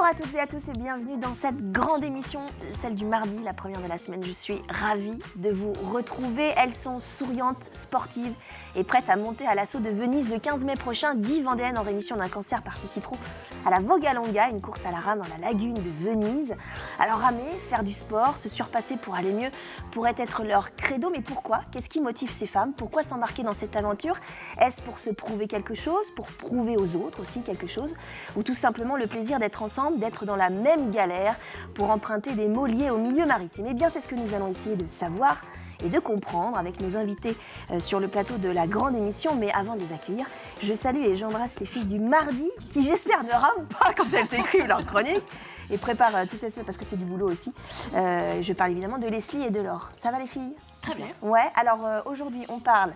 à toutes et à tous et bienvenue dans cette grande émission, celle du mardi, la première de la semaine. Je suis ravie de vous retrouver. Elles sont souriantes, sportives et prêtes à monter à l'assaut de Venise le 15 mai prochain. 10 Vendéennes en rémission d'un cancer participeront à la Vogalonga, une course à la rame dans la lagune de Venise. Alors ramer, faire du sport, se surpasser pour aller mieux pourrait être leur credo. Mais pourquoi ? Qu'est-ce qui motive ces femmes ? Pourquoi s'embarquer dans cette aventure ? Est-ce pour se prouver quelque chose ? Pour prouver aux autres aussi quelque chose ? Ou tout simplement le plaisir d'être ensemble, d'être dans la même galère pour emprunter des mots liés au milieu maritime. Eh bien, c'est ce que nous allons essayer de savoir et de comprendre avec nos invités sur le plateau de la grande émission. Mais avant de les accueillir, je salue et j'embrasse les filles du mardi qui, j'espère, ne rament pas quand elles écrivent leur chronique et préparent toute cette semaine parce que c'est du boulot aussi. Je parle évidemment de Leslie et de Laure. Ça va les filles ? Très bien. Ouais, alors aujourd'hui, on parle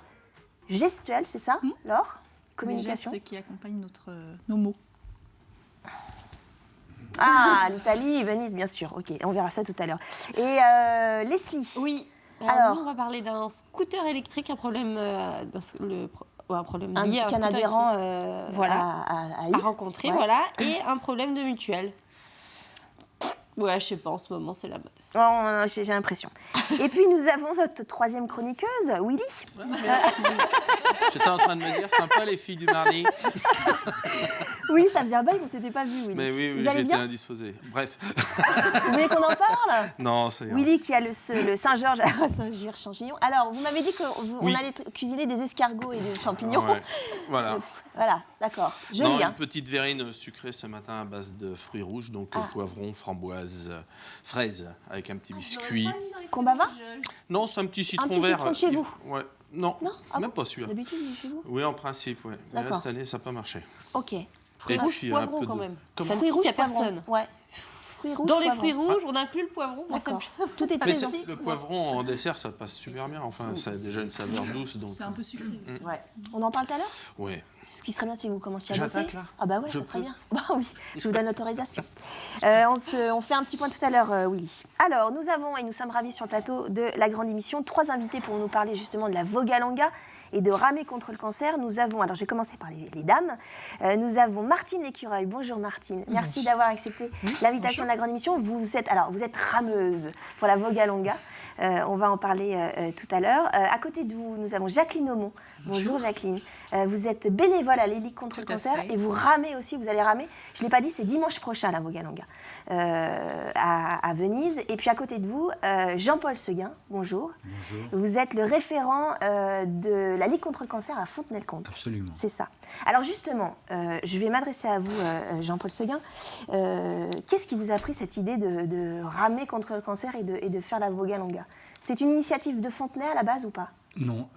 gestuelle, c'est ça, Laure ? Communication. Les gestes qui accompagnent nos mots. Ah, l'Italie, Venise, bien sûr. Ok, on verra ça tout à l'heure. Et Leslie. Oui. Alors, nous, on va parler d'un scooter électrique, un problème lié à un qu'un scooter adhérent à rencontrer, ouais. voilà, et un problème de mutuelle. Ouais, je sais pas, en ce moment, c'est la mode. Oh, j'ai l'impression. Et puis, nous avons notre troisième chroniqueuse, Willy. Ouais, merci. J'étais en train de me dire, sympa les filles du mardi. Oui, ça faisait un bail qu'on ne s'était pas vu, Willy. Mais oui, Vous allez j'étais bien ? indisposé. Bref. Vous voulez qu'on en parle ? Non, c'est rien. Willy qui a le Saint-Georges à Saint-Gir-Champignon. Alors, vous m'avez dit qu'on Oui. allait cuisiner des escargots et des champignons. Ouais. Voilà. Voilà, d'accord. Non, Joli, hein. une petite verrine sucrée ce matin à base de fruits rouges, donc poivron, framboise, fraise, avec un petit biscuit. Combava ? Non, c'est un petit citron petit vert. citron de chez vous ? Ouais. Non, Non, ah même bon ? pas celui-là. D'habitude, il est chez vous ? Oui, en principe, ouais. Mais là, D'accord. cette année, ça n'a pas marché. Ok. Fruits Et rouges, puis, un poivron peu de- quand même. Comment Ça ne Fruits pique à rouges, poivron. personne. Ouais. Fruits rouges, Dans les poivron. fruits rouges, on inclut le poivron. Moi, ça me D'accord. Tout est de Mais saison. le poivron en dessert, ça passe super bien. Enfin, ça a déjà une saveur douce, donc. C'est un peu sucré. Ouais. On en parle tout à l'heure ? Ouais. Ce qui serait bien si vous commenciez à bosser. J'attaque, là ? Ah bah ouais, Je ça serait peux ? bien. Bah oui, je vous donne l'autorisation. On fait un petit point tout à l'heure, Willy. Alors, nous avons, et nous sommes ravis sur le plateau de la grande émission, 3 invités pour nous parler justement de la Vogalonga et de ramer contre le cancer. Nous avons, alors je vais commencer par les dames, nous avons Martine Lécureuil. Bonjour Martine, merci d'avoir accepté l'invitation de la grande émission. Vous êtes rameuse pour la Vogalonga. On va en parler tout à l'heure. À côté de vous, nous avons Jacqueline Aumont. Bonjour Jacqueline. Vous êtes bénévole à l'Élite contre le cancer et vous ramez aussi, vous allez ramer. Je ne l'ai pas dit, c'est dimanche prochain la Vogalonga à Venise. Et puis à côté de vous, Jean-Paul Seguin. Bonjour. Bonjour. Vous êtes le référent de la Ligue contre le cancer à Fontenay-le-Comte. Absolument. C'est ça. Alors justement, je vais m'adresser à vous, Jean-Paul Seguin. Qu'est-ce qui vous a pris cette idée de ramer contre le cancer et de faire la Vogalonga ? C'est une initiative de Fontenay à la base ou pas ? Non,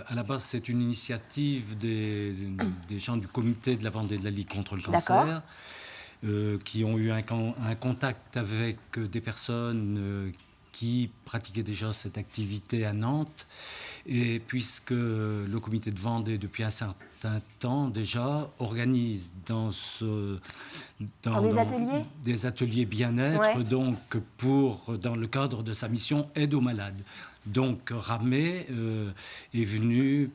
à la base, c'est une initiative des gens du comité de la Vendée de la Ligue contre le cancer qui ont eu un contact avec des personnes qui pratiquaient déjà cette activité à Nantes. Et puisque le comité de Vendée, depuis un certain temps déjà, organise dans des ateliers bien-être, donc dans le cadre de sa mission aide aux malades. Donc Ramé est venu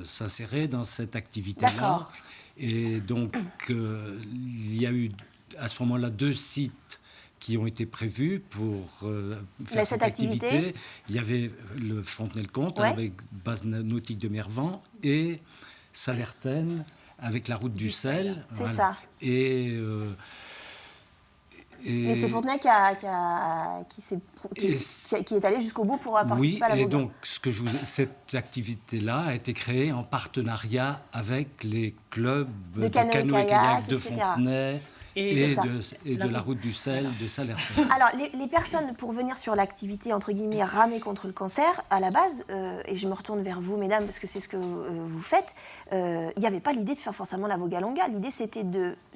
s'insérer dans cette activité-là. D'accord. Et donc il y a eu à ce moment-là 2 sites qui ont été prévus pour faire cette activité. Il y avait le Fontenay-le-Comte avec base nautique de Mervan et Salertaine avec la route du sel. C'est ça. Et c'est Fontenay qui est allé jusqu'au bout pour participer à la Vogalonga. Oui, et donc cette activité-là a été créée en partenariat avec les clubs de canoë-kayak de Fontenay et de la route du sel de Salertaine. Alors, les personnes, pour venir sur l'activité, entre guillemets, ramer contre le cancer, à la base, et je me retourne vers vous, mesdames, parce que c'est ce que vous faites, il n'y avait pas l'idée de faire forcément la Vogalonga. L'idée, c'était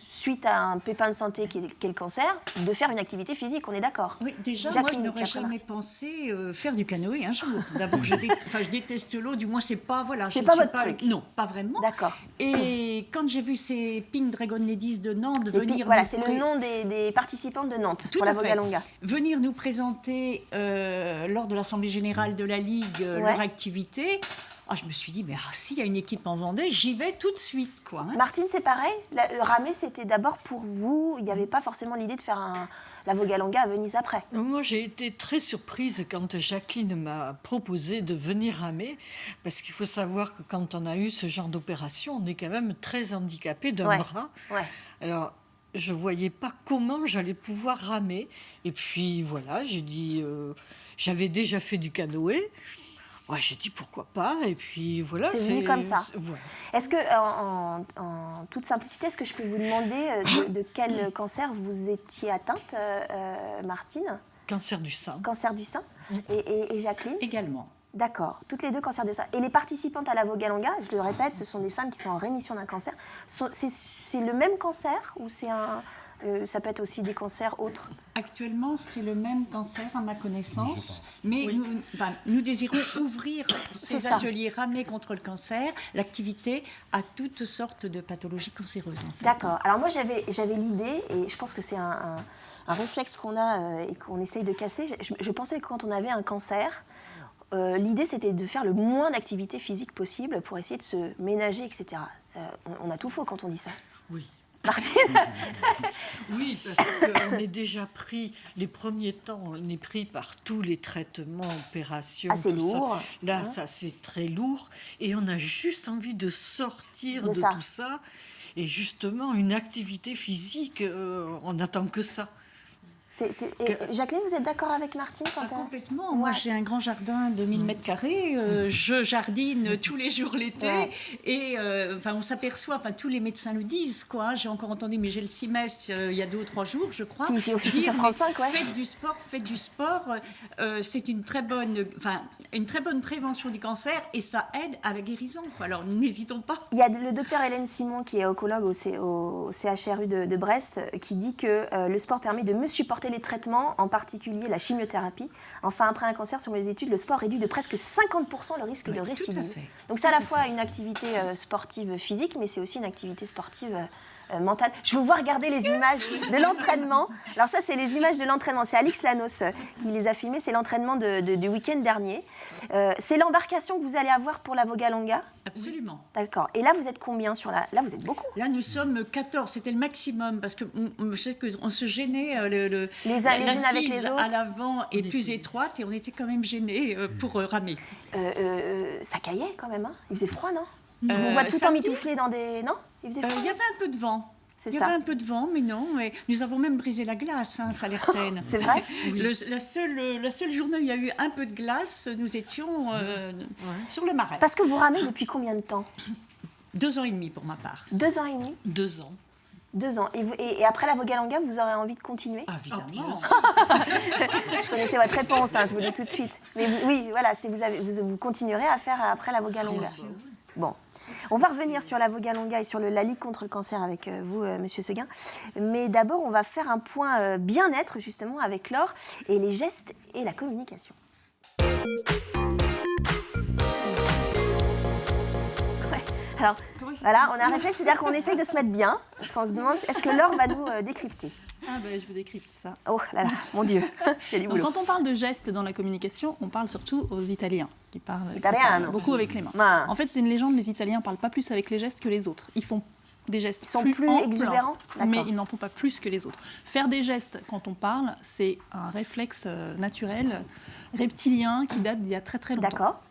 suite à un pépin de santé qui est le cancer, de faire une activité physique, on est d'accord ? Oui, déjà, Jacqueline, moi, je n'aurais jamais pensé faire du canoë un jour. D'abord, je déteste l'eau, du moins, c'est pas... Voilà, c'est pas votre truc ? Non, pas vraiment. D'accord. Et quand j'ai vu ces Pink Dragon Ladies de Nantes venir... Voilà, c'est le nom des participantes de Nantes pour la Vogalonga. Venir nous présenter lors de l'Assemblée Générale de la Ligue leur activité, je me suis dit, mais s'il y a une équipe en Vendée, j'y vais tout de suite, quoi. Hein. Martine, c'est pareil. Ramer, c'était d'abord pour vous. Il n'y avait pas forcément l'idée de faire la Vogalanga à Venise après. Moi, j'ai été très surprise quand Jacqueline m'a proposé de venir ramer, parce qu'il faut savoir que quand on a eu ce genre d'opération, on est quand même très handicapé d'un bras. Ouais. Alors, je ne voyais pas comment j'allais pouvoir ramer. Et puis, voilà, j'ai dit... j'avais déjà fait du canoë. Ouais, j'ai dit pourquoi pas, et puis voilà. C'est venu comme ça. Voilà. Est-ce que, en toute simplicité, est-ce que je peux vous demander de quel cancer vous étiez atteinte, Martine? Cancer du sein. Cancer du sein. Et Jacqueline? Également. D'accord, toutes les deux cancers du sein. Et les participantes à la Vogalanga, je le répète, ce sont des femmes qui sont en rémission d'un cancer. C'est le même cancer ou c'est ça peut être aussi des cancers autres? Actuellement, c'est le même cancer, à ma connaissance, mais nous désirons ouvrir ces ateliers ramés contre le cancer, l'activité à toutes sortes de pathologies cancéreuses. En fait. D'accord. Alors moi, j'avais l'idée, et je pense que c'est un réflexe qu'on a et qu'on essaye de casser. Je pensais que quand on avait un cancer, l'idée, c'était de faire le moins d'activité physique possible pour essayer de se ménager, etc. On a tout faux quand on dit ça. Oui. Martine? Oui, parce qu'on est déjà pris, les premiers temps, on est pris par tous les traitements, opérations. C'est lourd. Là, ça, c'est très lourd. Et on a juste envie de sortir de tout ça. Et justement, une activité physique, on n'attend que ça. Jacqueline, vous êtes d'accord avec Martine Complètement. Moi, j'ai un grand jardin de 1000 mètres carrés. Je jardine tous les jours l'été. Ouais. Et on s'aperçoit, tous les médecins le disent, quoi. J'ai encore entendu Michel Simès il y a 2 ou 3 jours, je crois. Qui fait officie sur France 5, ouais. Faites du sport. C'est une très bonne prévention du cancer et ça aide à la guérison. Quoi. Alors, n'hésitons pas. Il y a le docteur Hélène Simon, qui est oncologue au CHRU de Brest, qui dit que le sport permet de mieux supporter les traitements, en particulier la chimiothérapie. Enfin, après un cancer, selon les études, le sport réduit de presque 50% le risque de récidive. Tout à fait. Donc c'est à la fois une activité sportive physique, mais c'est aussi une activité sportive mentale. Je vous vois regarder les images de l'entraînement. Alors ça, c'est les images de l'entraînement. C'est Alix Lanos qui les a filmées. C'est l'entraînement du week-end dernier. C'est l'embarcation que vous allez avoir pour la Vogalanga? Absolument. D'accord. Et là, vous êtes combien sur la... Là, vous êtes beaucoup. Là, nous sommes 14. C'était le maximum parce que je sais qu'on se gênait. Les unes avec les autres. À l'avant est plus étroite et on était quand même gênés pour ramer. Ça caillait quand même. Hein. Il faisait froid, non? On vous voit tout emmitouflé dans des... Non? Il faisait froid. Il y avait un peu de vent. Il y avait un peu de vent, mais non. Et nous avons même brisé la glace, Salertaine. C'est vrai? Oui. La seule journée où il y a eu un peu de glace, nous étions sur le marais. Parce que vous ramez depuis combien de temps? 2 ans et demi pour ma part. 2 ans et demi? 2 ans. 2 ans. Et après la Vogalanga, vous aurez envie de continuer? Évidemment. Je connaissais votre réponse, je vous le dis tout de suite. Mais oui, voilà, vous continuerez à faire après la Vogalanga. Bon. On va revenir sur la Vogalanga et sur la Ligue contre le cancer avec vous, Monsieur Seguin. Mais d'abord, on va faire un point bien-être, justement, avec Laure et les gestes et la communication. Alors, voilà, on a un réflexe, c'est-à-dire qu'on essaye de se mettre bien, parce qu'on se demande, est-ce que Laure va nous décrypter? Je vous décrypte ça. Oh là là, mon Dieu, il y a du boulot. Donc, quand on parle de gestes dans la communication, on parle surtout aux Italiens, qui parlent beaucoup avec les mains. En fait, c'est une légende, les Italiens ne parlent pas plus avec les gestes que les autres. Ils font des gestes plus exubérants, mais ils n'en font pas plus que les autres. Faire des gestes quand on parle, c'est un réflexe naturel, reptilien, qui date d'il y a très très longtemps. D'accord.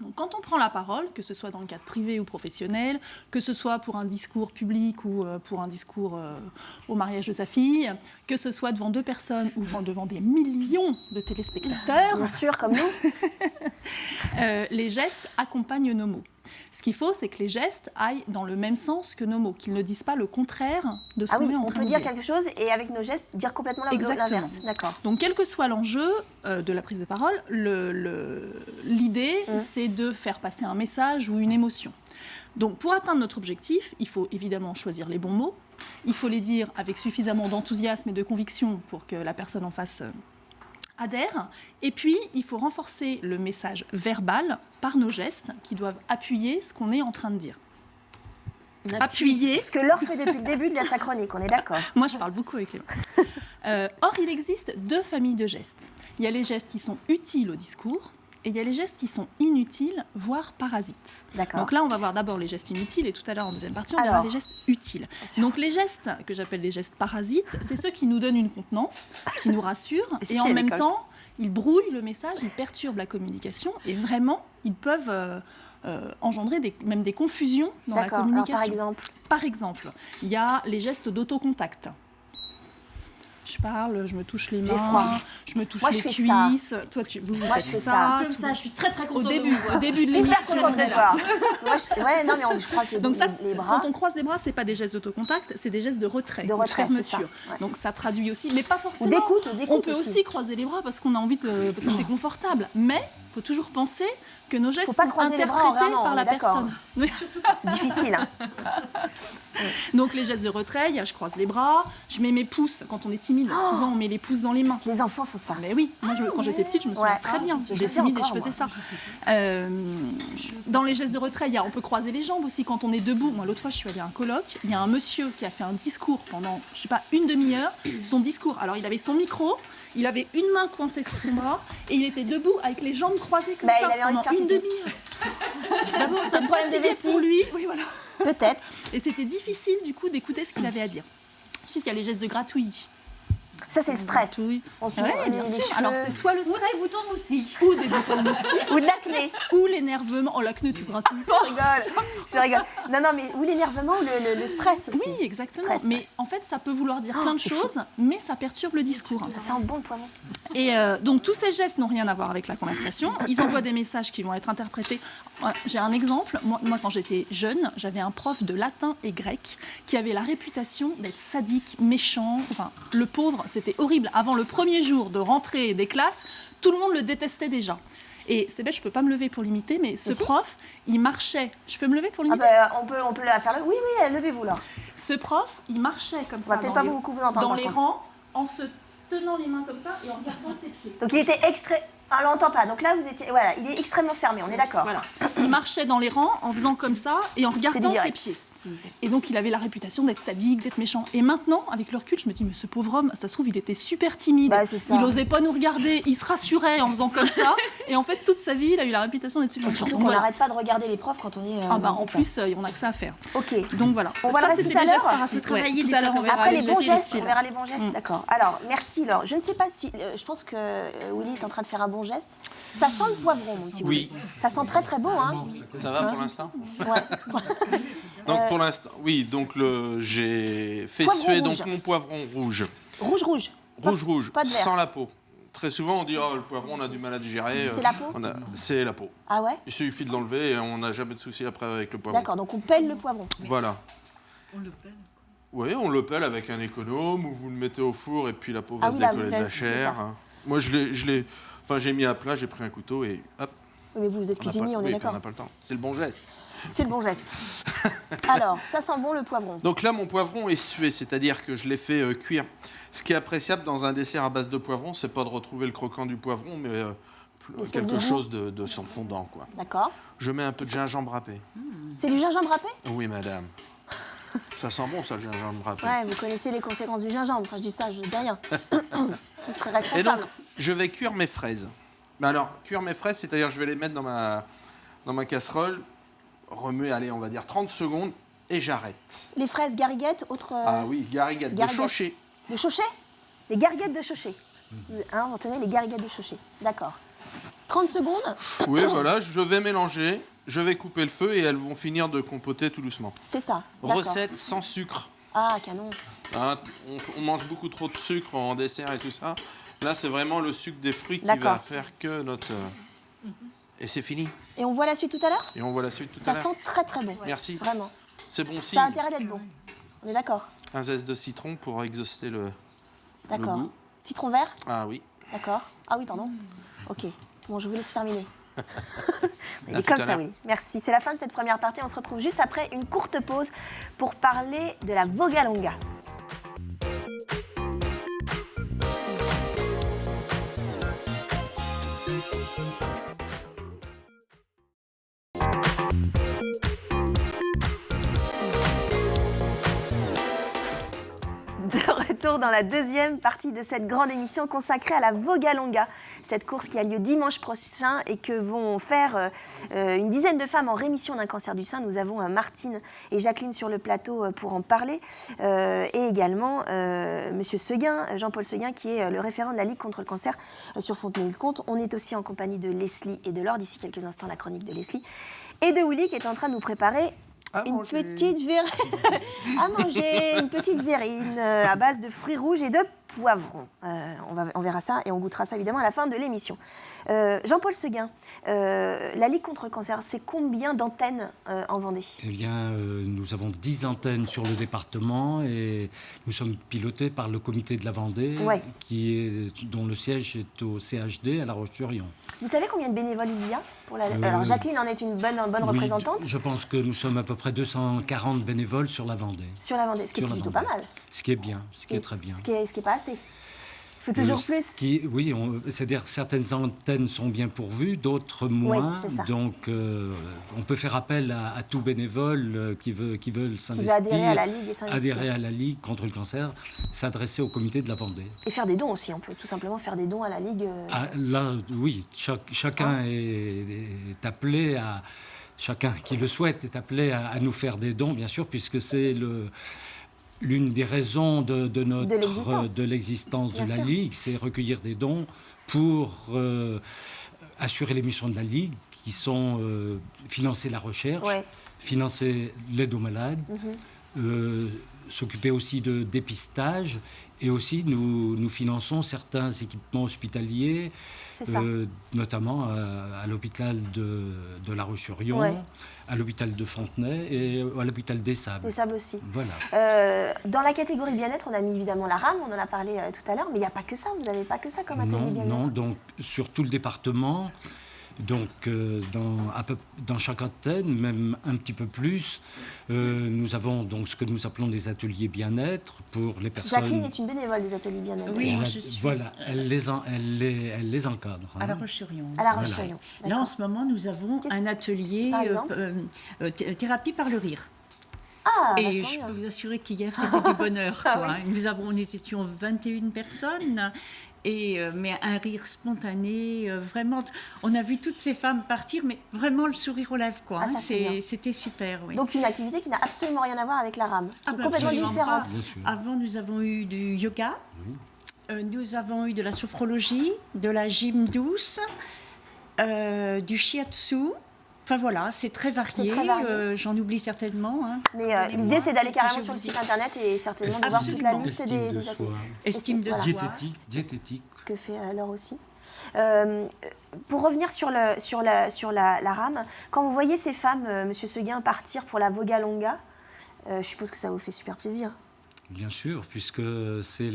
Donc, quand on prend la parole, que ce soit dans le cadre privé ou professionnel, que ce soit pour un discours public ou pour un discours au mariage de sa fille, que ce soit devant 2 personnes ou devant des millions de téléspectateurs, bien sûr, comme nous, les gestes accompagnent nos mots. Ce qu'il faut, c'est que les gestes aillent dans le même sens que nos mots, qu'ils ne disent pas le contraire de ce qu'on est en train de dire. On peut dire quelque chose et avec nos gestes, dire complètement l'inverse. D'accord. Donc, quel que soit l'enjeu de la prise de parole, l'idée, c'est de faire passer un message ou une émotion. Donc, pour atteindre notre objectif, il faut évidemment choisir les bons mots. Il faut les dire avec suffisamment d'enthousiasme et de conviction pour que la personne en face adhère. Et puis, il faut renforcer le message verbal par nos gestes qui doivent appuyer ce qu'on est en train de dire. Appuyer. Ce que Laure fait depuis le début de sa chronique, on est d'accord. Moi, je parle beaucoup avec les mains. Or, il existe 2 familles de gestes. Il y a les gestes qui sont utiles au discours et il y a les gestes qui sont inutiles, voire parasites. D'accord. Donc là, on va voir d'abord les gestes inutiles et tout à l'heure, en deuxième partie, on verra Alors. les gestes utiles. Donc les gestes que j'appelle les gestes parasites, c'est ceux qui nous donnent une contenance, qui nous rassurent, Si, et en elle est même comme temps, ils brouillent le message, ils perturbent la communication, et vraiment, ils peuvent engendrer même des confusions dans la D'accord. Alors, communication. par exemple, Il y a les gestes d'autocontact. Je parle, je me touche les J'ai froid. mains, je me touche Moi, je les fais ça. cuisses. Toi, vous Moi, faites je fais ça. Comme ça, je suis très très Au contente début, de vous voir. au début de hyper l'émission. contente de voilà. voir. Moi, ouais, non, mais je croise Donc ça, les bras. quand on croise les bras, c'est pas des gestes d'autocontact, c'est des gestes de retrait, De ou retrait, c'est ça. fermeture. Ouais. Donc ça traduit aussi, mais pas forcément. d'écoute On peut aussi croiser les bras parce qu'on a envie de, parce que c'est confortable. Mais il faut toujours penser que nos gestes Faut pas sont croiser les bras interprétés vraiment, par on la est d'accord. personne. Oui. C'est difficile. Hein. Donc les gestes de retrait, il y a je croise les bras, je mets mes pouces quand on est timide. Souvent on met les pouces dans les mains. Les enfants font ça. Mais oui, moi quand j'étais petite, je me souviens Ouais. très bien. Je J'étais sais timide et encore, je faisais moi. ça. Dans les gestes de retrait, on peut croiser les jambes aussi quand on est debout. Moi, l'autre fois, je suis allée à un colloque. Il y a un monsieur qui a fait un discours pendant, je sais pas, une demi-heure. Son discours. Alors, il avait son micro. Il avait une main coincée sous son bras et il était debout avec les jambes croisées comme Bah, ça il avait envie de pendant faire une pipi. demi-heure. D'abord, ça me problème de fatiguait vessie. pour lui. Oui, voilà. Peut-être. Et c'était difficile du coup d'écouter ce qu'il avait à dire. Ensuite, il y a les gestes de gratouillis. Ça, c'est le stress. Gratouilles. On se Ouais, met bien les sûr. cheveux. Alors, c'est soit le Ou stress des boutons de moustique. ou des boutons de moustique Ou de l'acné. ou l'énervement. Oh, l'acné, tu gratouilles pas. Je rigole. Non, non, mais ou l'énervement ou le stress aussi. Oui, exactement. Stress, Mais en fait, ça peut vouloir dire plein de choses, mais ça perturbe le discours. Ça sent bon le poivron. Et donc, tous ces gestes n'ont rien à voir avec la conversation. Ils envoient des messages qui vont être interprétés. J'ai un exemple. Moi, quand j'étais jeune, j'avais un prof de latin et grec qui avait la réputation d'être sadique, méchant. Enfin, le pauvre, c'était horrible. Avant le premier jour de rentrée des classes, tout le monde le détestait déjà. Et c'est bête, je peux pas me lever pour l'imiter, mais ce Si. prof, il marchait. Je peux me lever pour Ah l'imiter? bah, on peut la faire là. Oui, oui, levez-vous là. Ce prof, il marchait comme On va ça peut-être dans pas les, beaucoup vous entendre, dans par les contre. rangs, en se tenant les mains comme ça et en regardant ses pieds. Donc il était Ah, on l'entend pas. Donc là, vous étiez. Voilà, il est extrêmement fermé, on est d'accord. Voilà. Il marchait dans les rangs en faisant comme ça et en regardant direct. ses pieds. Et donc il avait la réputation d'être sadique, d'être méchant. Et maintenant, avec le recul, je me dis, mais ce pauvre homme, ça se trouve, il était super timide. Bah, c'est ça. Il osait pas nous regarder, il se rassurait en faisant comme ça. Et en fait, toute sa vie, il a eu la réputation d'être super Et méchant. surtout Donc, qu'on voilà. n'arrête pas de regarder les profs quand on est. Ah bah, dans en une classe. plus, on a que ça à faire. Ok. Donc voilà. On va le reste c'était tout à des gestes l'heure. parasites. Travailler Tout les à l'heure, on verra Après les les bons gestes gestes, on utiles. verra les bons gestes, d'accord. Alors, merci Laure. Je ne sais pas si, je pense que Willy est en train de faire un bon geste. Ça sent le poivron, mon petit Oui. Willy. Ça sent très très bon, hein. Ça va pour l'instant? Ouais. Donc pour l'instant, oui, donc j'ai fait Poivron suer rouge. donc mon poivron rouge. Rouge, rouge. Pas- Rouge, Pas de vert. sans la peau. Très souvent, on dit oh, le poivron, on a du mal à digérer. C'est la peau C'est la peau. Ah ouais. Il suffit de l'enlever et on n'a jamais de souci après avec le poivron. D'accord. Donc on pèle le poivron. Voilà. On le pèle. Oui, on le pèle avec un économe ou vous le mettez au four et puis la peau Ah va se oui, là, décoller de là, la c'est chair. ça. Moi, j'ai mis à plat, j'ai pris un couteau et hop. Oui, mais vous êtes On n'a cuisinier, pas- on oui, est puis d'accord. n'a pas le temps. C'est le bon geste. C'est le bon geste. Alors, ça sent bon le poivron. Donc là, mon poivron est sué, c'est-à-dire que je l'ai fait cuire. Ce qui est appréciable dans un dessert à base de poivron, c'est pas de retrouver le croquant du poivron, mais L'espèce quelque de goût. chose de sans fondant, quoi. D'accord. Je mets un peu de gingembre râpé. C'est du gingembre râpé? Oui, madame. Ça sent bon, ça, le gingembre râpé. Ouais, vous connaissez les conséquences du gingembre. Enfin, je dis ça, je dis rien. Vous serez Et donc, responsable. je vais cuire mes fraises. Mais alors, cuire mes fraises, c'est-à-dire je vais les mettre dans ma casserole, remuer, allez, on va dire 30 secondes, et j'arrête. Les fraises gariguettes, autre. Ah oui, gariguette de gariguettes. chauché. De chauché? Les gariguettes de chauché. Hein, on tenait les gariguettes de chauché. D'accord. 30 secondes, Oui, voilà, je vais mélanger, je vais couper le feu et elles vont finir de compoter tout doucement. c'est ça. D'accord. Recette sans sucre. Ah, canon. Hein, on mange beaucoup trop de sucre en dessert et tout ça. Là, c'est vraiment le sucre des fruits qui D'accord. va faire que notre... Et c'est fini. Et on voit la suite tout à l'heure? Et on voit la suite tout Ça à l'heure. sent très très bon. Merci. Vraiment. C'est bon Ça signe. a intérêt d'être bon. On est d'accord? Un zeste de citron pour exhauster le D'accord. goût. Citron vert? Ah oui. D'accord. Ah oui, pardon. Ok. Bon, je vous laisse terminer. Il À est tout comme à ça, l'heure. oui. Merci. C'est la fin de cette première partie. On se retrouve juste après une courte pause pour parler de la Vogalonga. De retour dans la deuxième partie de cette grande émission consacrée à la Vogalonga. Cette course qui a lieu dimanche prochain et que vont faire une dizaine de femmes en rémission d'un cancer du sein. Nous avons Martine et Jacqueline sur le plateau pour en parler. Et également Monsieur Seguin, Jean-Paul Seguin, qui est le référent de la Ligue contre le cancer sur Fontenay-le-Comte. On est aussi en compagnie de Leslie et de Laure. D'ici quelques instants, la chronique de Leslie. Et de Willy qui est en train de nous préparer une petite verrine à base de fruits rouges et de poivrons. On verra ça et on goûtera ça évidemment à la fin de l'émission. Jean-Paul Seguin, la Ligue contre le cancer, c'est combien d'antennes en Vendée ? Eh bien, nous avons 10 antennes sur le département et nous sommes pilotés par le comité de la Vendée, dont le siège est au CHD à La Roche-sur-Yon. Vous savez combien de bénévoles il y a pour la... Alors Jacqueline en est une bonne représentante. Je pense que nous sommes à peu près 240 bénévoles sur la Vendée. Sur la Vendée, ce qui est plutôt pas mal. Ce qui est bien, ce qui est très bien. Ce qui est pas assez. Il faut toujours plus. C'est-à-dire certaines antennes sont bien pourvues, d'autres moins. Oui, c'est ça. Donc, on peut faire appel à tout bénévole qui veulent s'investir, adhérer à la Ligue contre le cancer, s'adresser au comité de la Vendée. Et faire des dons aussi. On peut tout simplement faire des dons à la Ligue. Là, oui, chacun est appelé à... Chacun qui le souhaite est appelé à nous faire des dons, bien sûr, puisque c'est l'une des raisons de l'existence de la Ligue, c'est recueillir des dons pour assurer les missions de la Ligue, qui sont financer la recherche, financer l'aide aux malades, s'occuper aussi de dépistage, et aussi nous finançons certains équipements hospitaliers, notamment à l'hôpital de La Roche-sur-Yon, à l'hôpital de Fontenay et à l'hôpital des Sables. Des Sables aussi. Voilà. Dans la catégorie bien-être, on a mis évidemment la rame, on en a parlé tout à l'heure, mais il n'y a pas que ça, vous n'avez pas que ça comme atelier bien-être. Non, donc sur tout le département, donc dans chaque antenne, même un petit peu plus, nous avons donc ce que nous appelons des ateliers bien-être pour les personnes... Jacqueline est une bénévole des ateliers bien-être. Oui, moi je suis. Voilà, elle les encadre. À La Roche-sur-Yon. À La Roche-sur-Yon. Là, en ce moment, nous avons un atelier thérapie par le rire. Et je peux vous assurer qu'hier, c'était du bonheur. Nous étions 21 personnes. Mais un rire spontané, vraiment. On a vu toutes ces femmes partir, mais vraiment le sourire aux lèvres, quoi. C'était super, oui. Donc une activité qui n'a absolument rien à voir avec la rame, complètement différente. Avant, nous avons eu du yoga, nous avons eu de la sophrologie, de la gym douce, du shiatsu. Enfin voilà, c'est très varié. J'en oublie certainement. Mais l'idée, c'est d'aller carrément sur le site internet et certainement de voir toute la liste des ateliers. Estime de soi. Diététique. Ce que fait Laure aussi. Pour revenir sur la rame, quand vous voyez ces femmes, Monsieur Seguin, partir pour la Vogalonga, je suppose que ça vous fait super plaisir. Bien sûr, puisque c'est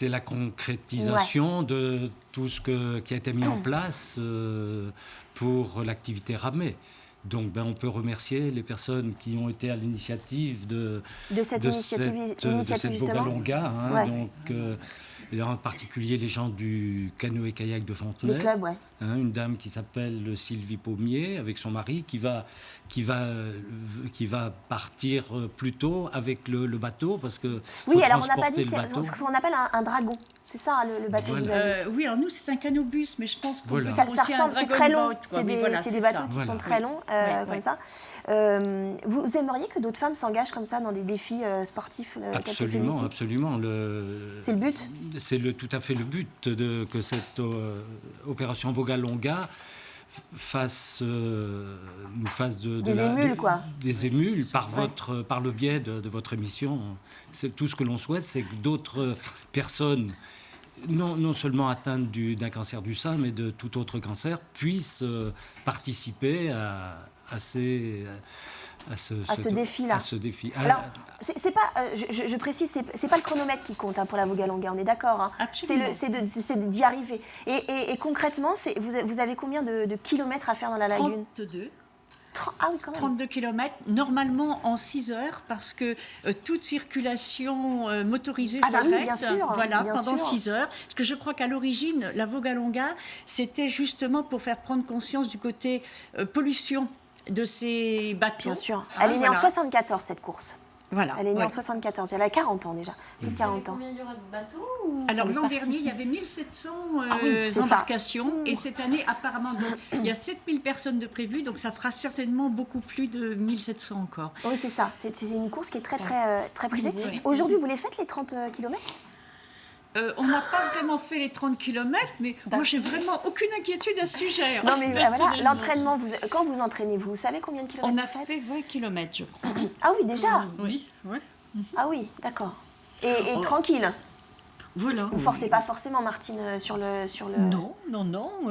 la concrétisation de tout ce qui a été mis en place pour l'activité ramée. Donc on peut remercier les personnes qui ont été à l'initiative de cette Vogalonga. Et en particulier les gens du canoë-kayak de Fontenay. Le club, une dame qui s'appelle Sylvie Pommier, avec son mari, qui va partir plus tôt avec le bateau, parce que oui, alors on n'a pas dit, c'est ce qu'on appelle un dragon. C'est ça, le bateau que vous avez. Oui, alors nous, c'est un canot-bus, mais je pense qu'on peut ça aussi ressemble, c'est très long. C'est des bateaux ça. qui sont très longs, comme ça. Vous aimeriez que d'autres femmes s'engagent comme ça dans des défis sportifs Absolument. C'est le but. C'est tout à fait le but que cette opération Vogalonga nous fasse des émules par le biais de votre émission. C'est tout ce que l'on souhaite, c'est que d'autres personnes, non seulement atteintes d'un cancer du sein, mais de tout autre cancer, puissent participer à ce défi-là. Alors, c'est pas, je précise, c'est pas le chronomètre qui compte pour la Vogalonga, on est d'accord. C'est d'y arriver. Et concrètement, vous avez combien de kilomètres à faire dans la lagune ? 32. Ah oui, quand même. 32 km, normalement en 6 heures, parce que toute circulation motorisée s'arrête pendant 6 heures. Parce que je crois qu'à l'origine, la Vogalonga, c'était justement pour faire prendre conscience du côté pollution de ces bateaux. Bien sûr. Elle est née en 74, cette course. Voilà. Elle est née ouais. en 74. Elle a 40 ans déjà. Plus de 40 ans. Combien il y aura de bateaux ou Alors ça l'an participe dernier, il y avait 1700 c'est ça. embarcations et cette année, apparemment, donc, il y a 7000 personnes de prévues, donc ça fera certainement beaucoup plus de 1700 encore. Oui, c'est ça. C'est une course qui est très prisée. Oui. Aujourd'hui, vous les faites les 30 km? On n'a pas vraiment fait les 30 km, mais moi, j'ai vraiment aucune inquiétude à ce sujet. Non, mais voilà, personnellement. l'entraînement, quand vous entraînez, vous savez combien de kilomètres On a vous faites fait 20 km, je crois. Ah oui, déjà. Oui. Ah oui, d'accord. Et tranquille. Voilà. Vous forcez pas forcément, Martine, sur le... Non.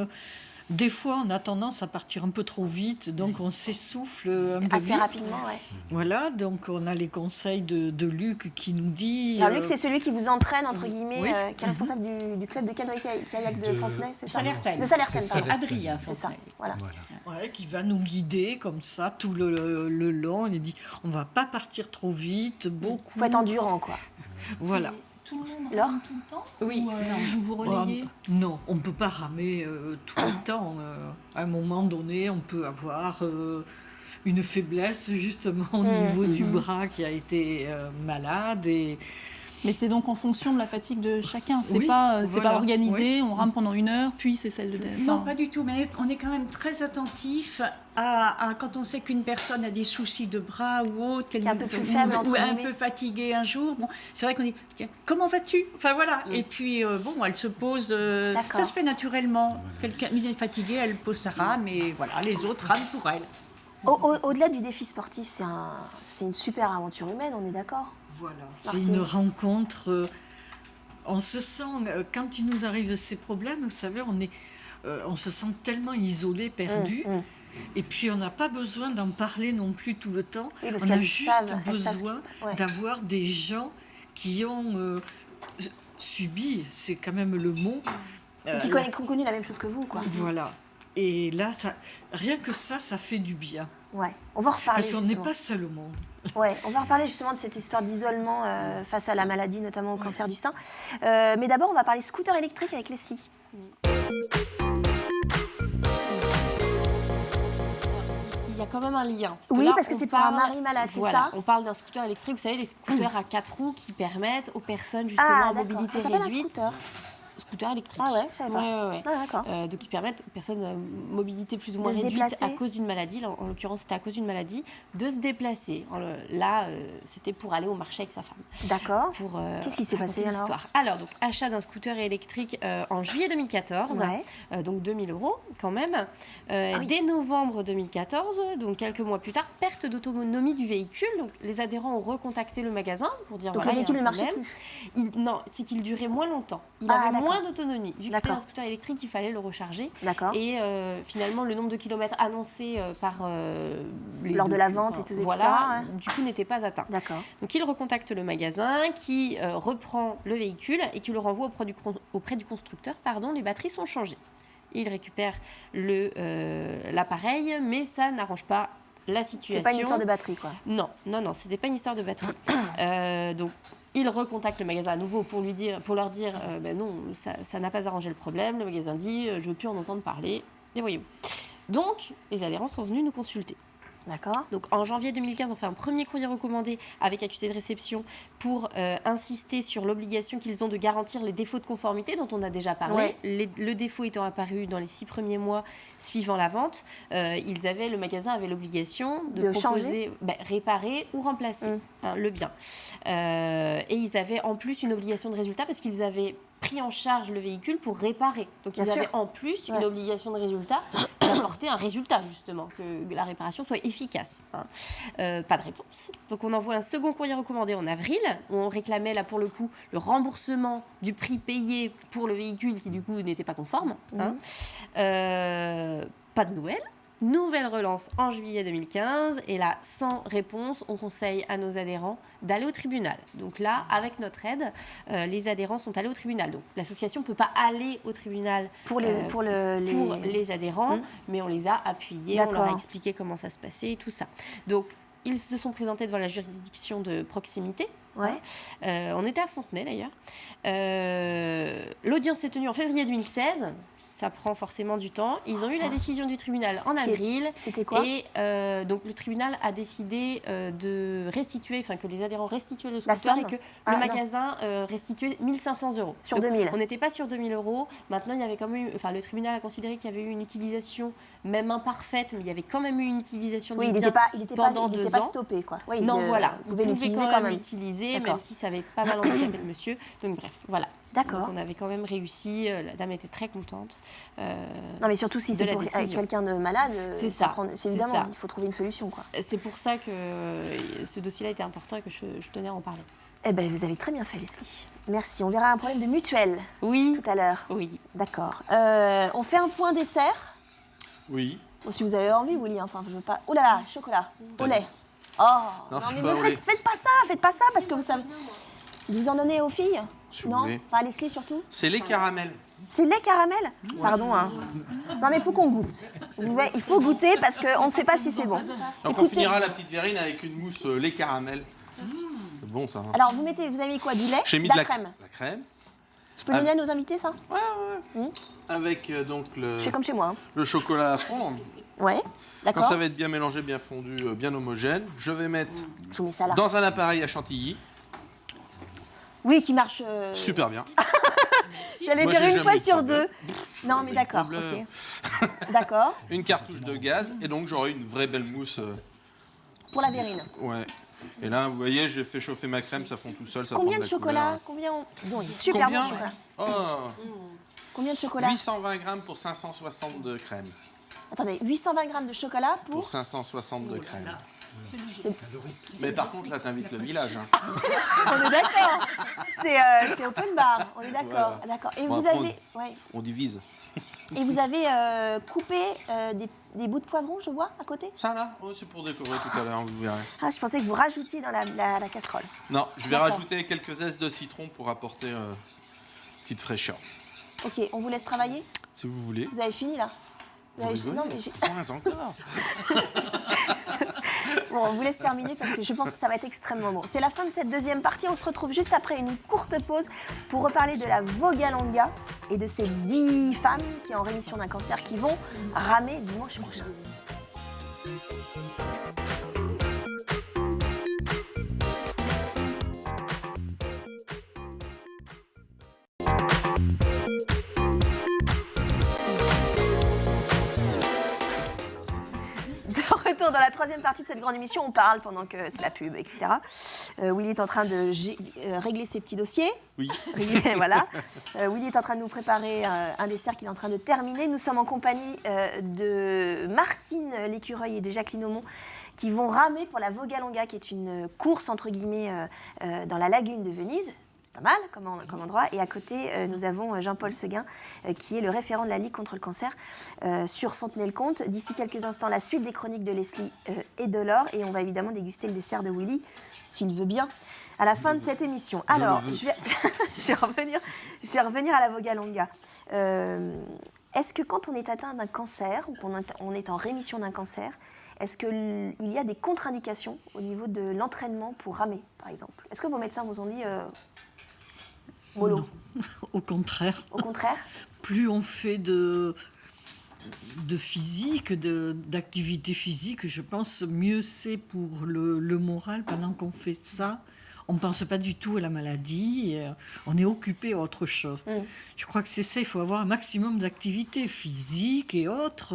Des fois, on a tendance à partir un peu trop vite, donc on s'essouffle un peu Assez vite. rapidement, ouais. Voilà, donc on a les conseils de Luc qui nous dit... Alors Luc, c'est celui qui vous entraîne, entre guillemets, oui. qui est responsable du club de canoë-kayak de Fontenay, c'est ça? Salertaine. De Salertaine, C'est pardon. Salertaine. Adrien, C'est ça, voilà. Ouais, qui va nous guider comme ça tout le long. Il dit, on va pas partir trop vite, beaucoup. Faut être endurant, quoi. Voilà. Tout le monde Laure rame tout le temps Oui. Ou, vous vous relayez Non, on ne peut pas ramer tout le temps. À un moment donné, on peut avoir une faiblesse justement au niveau du bras qui a été malade. Mais c'est donc en fonction de la fatigue de chacun. C'est Oui, pas voilà, organisé, on rame pendant 1 heure, puis c'est celle de... Non, enfin, pas du tout, mais on est quand même très attentif à quand on sait qu'une personne a des soucis de bras ou autre, qu'elle Qui est un peu plus faible, entre ou un guillemets. peu fatiguée un jour. Bon, c'est vrai qu'on dit, tiens, comment vas-tu? Enfin voilà. Et puis, bon, elle se pose, D'accord. ça se fait naturellement. Quelqu'un est fatigué, elle pose sa rame et voilà, les autres rament pour elle. Au-delà du défi sportif, c'est une super aventure humaine, on est d'accord? Voilà, c'est Martine. une rencontre. On se sent, quand il nous arrive ces problèmes, vous savez, on se sent tellement isolé, perdu. Et puis, on n'a pas besoin d'en parler non plus tout le temps. Oui, parce on a qu'elles juste savent ce qui besoin se- ouais. d'avoir des gens qui ont subi, c'est quand même le mot. Et qui ont connu la même chose que vous, quoi. Voilà. Et là, rien que ça fait du bien. Ouais, on va en reparler. Parce qu'on n'est justement. pas seul au monde. Ouais, on va reparler justement de cette histoire d'isolement face à la maladie, notamment au cancer du sein. Mais d'abord, on va parler scooter électrique avec Leslie. Il y a quand même un lien. Oui, là, parce que on c'est pour un parle- mari malade, c'est voilà, ça? on parle d'un scooter électrique, vous savez, les scooters à 4 roues qui permettent aux personnes justement Ah, à d'accord. mobilité Ça s'appelle un réduite. scooter. Scooter électrique. Ah ouais, je savais pas. Ouais. Ah, d'accord. Donc qui permettent aux personnes à mobilité plus ou moins De se réduite déplacer. à cause d'une maladie, là, en l'occurrence c'était à cause d'une maladie, de se déplacer. Là, c'était pour aller au marché avec sa femme. D'accord. Pour, Qu'est-ce qui s'est raconter passé, alors l'histoire. Alors, donc, achat d'un scooter électrique en juillet 2014, Ouais. donc 2000 € quand même. oui. Dès novembre 2014, donc quelques mois plus tard, perte d'autonomie du véhicule. Donc, les adhérents ont recontacté le magasin pour dire Donc voilà, le véhicule il y ne a un marchait problème. plus. Non, c'est qu'il durait moins longtemps. Il Ah, avait d'accord. moins d'autonomie. Vu que c'était D'accord. un scooter électrique, il fallait le recharger. D'accord. Et finalement, le nombre de kilomètres annoncé par Lors de la vente et tout, etc., voilà, ouais. du coup, n'était pas atteint. D'accord. Donc il recontacte le magasin qui reprend le véhicule et qui le renvoie auprès du constructeur. Les batteries sont changées. Il récupère l'appareil, mais ça n'arrange pas la situation. C'est pas une histoire de batterie, quoi. Non, c'était pas une histoire de batterie. Donc il recontacte le magasin à nouveau pour leur dire non, ça n'a pas arrangé le problème. Le magasin dit je veux plus en entendre parler. Débrouillez-vous. Donc les adhérents sont venus nous consulter. D'accord. Donc en janvier 2015, on fait un premier courrier recommandé avec accusé de réception pour insister sur l'obligation qu'ils ont de garantir les défauts de conformité dont on a déjà parlé. Ouais. Le défaut étant apparu dans les 6 premiers mois suivant la vente, le magasin avait l'obligation de proposer, réparer ou remplacer le bien. Et ils avaient en plus une obligation de résultat parce qu'ils avaient pris en charge le véhicule pour réparer. Donc Bien ils avaient sûr. en plus une obligation de résultat d'apporter un résultat justement, que la réparation soit efficace. Pas de réponse. Donc on envoie un second courrier recommandé en avril où on réclamait là pour le coup le remboursement du prix payé pour le véhicule qui du coup n'était pas conforme. Pas de nouvelles. Nouvelle relance en juillet 2015 et là, sans réponse, on conseille à nos adhérents d'aller au tribunal. Donc là, avec notre aide, les adhérents sont allés au tribunal. Donc l'association ne peut pas aller au tribunal Pour les adhérents, mais on les a appuyés, on leur a D'accord. expliqué comment ça se passait et tout ça. Donc ils se sont présentés devant la juridiction de proximité. Ouais. On était à Fontenay d'ailleurs. L'audience s'est tenue en février 2016. ça prend forcément du temps. Ils ont eu la décision du tribunal en avril. C'était quoi? Et donc le tribunal a décidé de restituer, enfin que les adhérents restituaient le La scooter somme? et que Ah, le non. magasin restituait 1 500 €. Sur Donc, 2000. On n'était pas sur 2 000 €. Maintenant, il y avait quand même le tribunal a considéré qu'il y avait eu une utilisation, même imparfaite, mais il y avait quand même eu une utilisation Oui, du il bien n'était pendant pas 2 pas ans. stoppé, quoi. Oui, Non, voilà. Vous pouvez l'utiliser quand quand même même. l'utiliser, D'accord. même si ça avait pas mal handicapé le monsieur. Donc bref, voilà. D'accord. Donc on avait quand même réussi. La dame était très contente. Non, mais surtout si de c'est la pour décision. quelqu'un de malade, C'est ça, c'est c'est évidemment, ça. il faut trouver une solution, quoi. C'est pour ça que ce dossier-là était important et que je tenais à en parler. Eh bien, vous avez très bien fait, Leslie. Merci. On verra un problème de mutuelle Oui. tout à l'heure. Oui. D'accord. On fait un point dessert. Oui. Bon, si vous avez envie, Willy, enfin, je veux pas. Oh là là, chocolat, au lait. Oh, Non, c'est mais pas me au lait. faites pas ça, parce que vous savez. Vous en donnez aux filles? Si vous Non, voulez. enfin à Leslie surtout. C'est les caramels. C'est lait caramel? Pardon, hein. Non, mais il faut qu'on goûte. Il faut goûter parce qu'on ne sait pas si c'est bon. Donc on finira la petite verrine avec une mousse lait caramel. C'est bon ça. Hein. Alors, vous avez mis quoi? Du lait? J'ai mis de la crème. La crème. Je peux donner à nos invités, ça? Avec donc Je fais comme chez moi. Hein. le chocolat à fond. Ouais, Quand d'accord. ça va être bien mélangé, bien fondu, bien homogène, je vais mettre Je vous mets ça là. dans un appareil à chantilly. Oui, qui marche. Super bien. J'allais Moi, dire j'ai une jamais fois eu de sur problème. deux. Non, mais eu de d'accord, problème. ok. D'accord. Une cartouche de gaz et donc j'aurai une vraie belle mousse. Pour la verrine. Ouais. Et là, vous voyez, j'ai fait chauffer ma crème, ça fond tout seul. Ça Combien prend de la chocolat? couleur. Bon, il est super Combien bon ce chocolat. Oh, Combien de chocolat? 820 grammes pour 560 de crème. Attendez, 820 grammes de chocolat Pour pour. 560 de crème. C'est- Mais par contre, là, t'invites le village. Hein. On est d'accord. C'est open bar. On est d'accord. Voilà. D'accord. Et Bon, vous après, avez, ouais. On divise. Et vous avez coupé des bouts de poivron, je vois, à côté. Ça, là, oh, c'est pour décorer tout à l'heure, vous verrez. Ah, je pensais que vous rajoutiez dans la casserole. Non, je vais D'accord. rajouter quelques zestes de citron pour apporter petite fraîcheur. Ok, on vous laisse travailler. Si vous voulez. Vous avez fini là. Vous avez- rigolez Non, mais j'ai- Moins encore. Bon, on vous laisse terminer parce que je pense que ça va être extrêmement bon. C'est la fin de cette deuxième partie. On se retrouve juste après une courte pause pour reparler de la Vogalanga et de ces 10 femmes qui, en rémission d'un cancer, qui vont ramer dimanche prochain. De retour dans la troisième partie de cette grande émission, on parle pendant que c'est la pub, etc. Willy est en train de régler ses petits dossiers. Oui. Voilà. Willy est en train de nous préparer un dessert qu'il est en train de terminer. Nous sommes en compagnie de Martine Lécureuil et de Jacqueline Aumont qui vont ramer pour la Vogalanga, qui est une course, entre guillemets, dans la lagune de Venise. Pas mal comme endroit. Et à côté, nous avons Jean-Paul Seguin, qui est le référent de la Ligue contre le cancer sur Fontenay-le-Comte. D'ici quelques instants, la suite des chroniques de Leslie et de Laure. Et on va évidemment déguster le dessert de Willy, s'il veut bien, à la fin de cette émission. Alors, je vais revenir à la Vogalanga. Est-ce que quand on est atteint d'un cancer ou qu'on est en rémission d'un cancer, est-ce qu'il y a des contre-indications au niveau de l'entraînement pour ramer, par exemple? Est-ce que vos médecins vous ont dit mollo? Non. Au contraire. Au contraire? Plus on fait de physique, d'activité physique, je pense, mieux c'est pour le moral pendant qu'on fait ça. On ne pense pas du tout à la maladie, et on est occupé à autre chose. Je crois que c'est ça, il faut avoir un maximum d'activité physique et autres.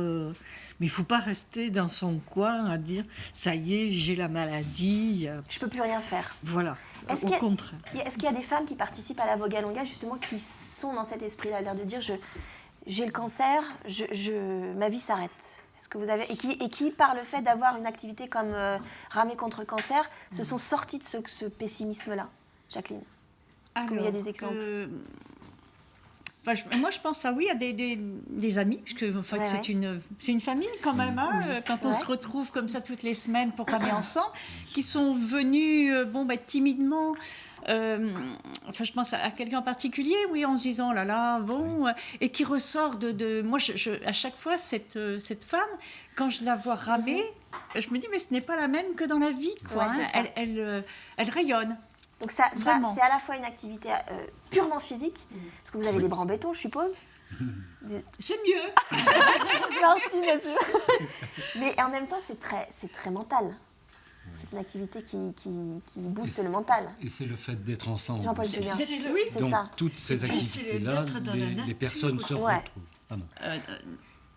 Mais il ne faut pas rester dans son coin à dire « ça y est, j'ai la maladie ». Je ne peux plus rien faire. Voilà, Est-ce au qu'il y a- contraire. Est-ce qu'il y a des femmes qui participent à la Vogalanga, justement, qui sont dans cet esprit-là, l'air de dire j'ai le cancer, ma vie s'arrête? Est-ce que vous avez et qui par le fait d'avoir une activité comme ramer contre le cancer, se sont sortis de ce pessimisme-là, Jacqueline? Est-ce qu'il y a des exemples? Moi, je pense ça, oui, il y a des amis, parce que en fait, Ouais, c'est une famille quand même, hein, quand on Ouais. se retrouve comme ça toutes les semaines pour ramer ensemble, qui sont venus timidement. Je pense à quelqu'un en particulier, oui, en se disant, là là, bon, et qui ressort de moi, à chaque fois, cette femme, quand je la vois ramer, je me dis, mais ce n'est pas la même que dans la vie, quoi. Ouais, c'est ça. Elle rayonne. Donc ça Vraiment. c'est à la fois une activité purement physique, parce que vous avez des bras en béton, je suppose. C'est mieux. Merci, Nassou. Mais en même temps, c'est très mental. C'est une activité qui booste le mental. Et c'est le fait d'être ensemble. Jean-Paul aussi. Julien. Oui, c'est Donc, ça. toutes ces puis, c'est activités-là, d'être dans la les nature personnes se aussi. Ouais. retrouvent. Pardon.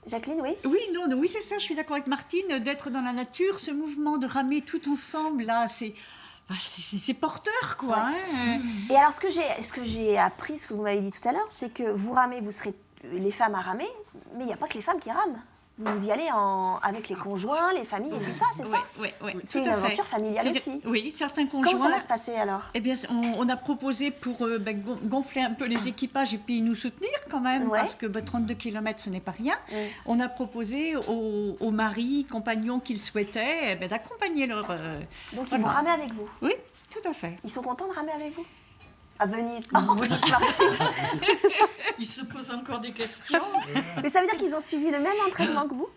Jacqueline, oui. Oui, non, oui, c'est ça, je suis d'accord avec Martine, d'être dans la nature, ce mouvement de ramer tout ensemble, là, c'est porteur, quoi. Hein. Et alors, ce que j'ai appris, ce que vous m'avez dit tout à l'heure, c'est que vous ramez, vous serez les femmes à ramer, mais il n'y a pas que les femmes qui rament. Vous y allez avec les conjoints, les familles et tout ça, c'est ça? Oui, C'est tout une à fait. aventure familiale aussi. Oui, certains conjoints. Comment ça va se passer alors? Eh bien, on a proposé pour gonfler un peu les équipages et puis nous soutenir quand même, Ouais. parce que 32 km, ce n'est pas rien. On a proposé aux maris, compagnons qu'ils souhaitaient, d'accompagner leur... Donc ils vont ramer avec vous. Oui, tout à fait. Ils sont contents de ramer avec vous? À Venise. Oui. Martine. Il se pose encore des questions. Mais ça veut dire qu'ils ont suivi le même entraînement que vous?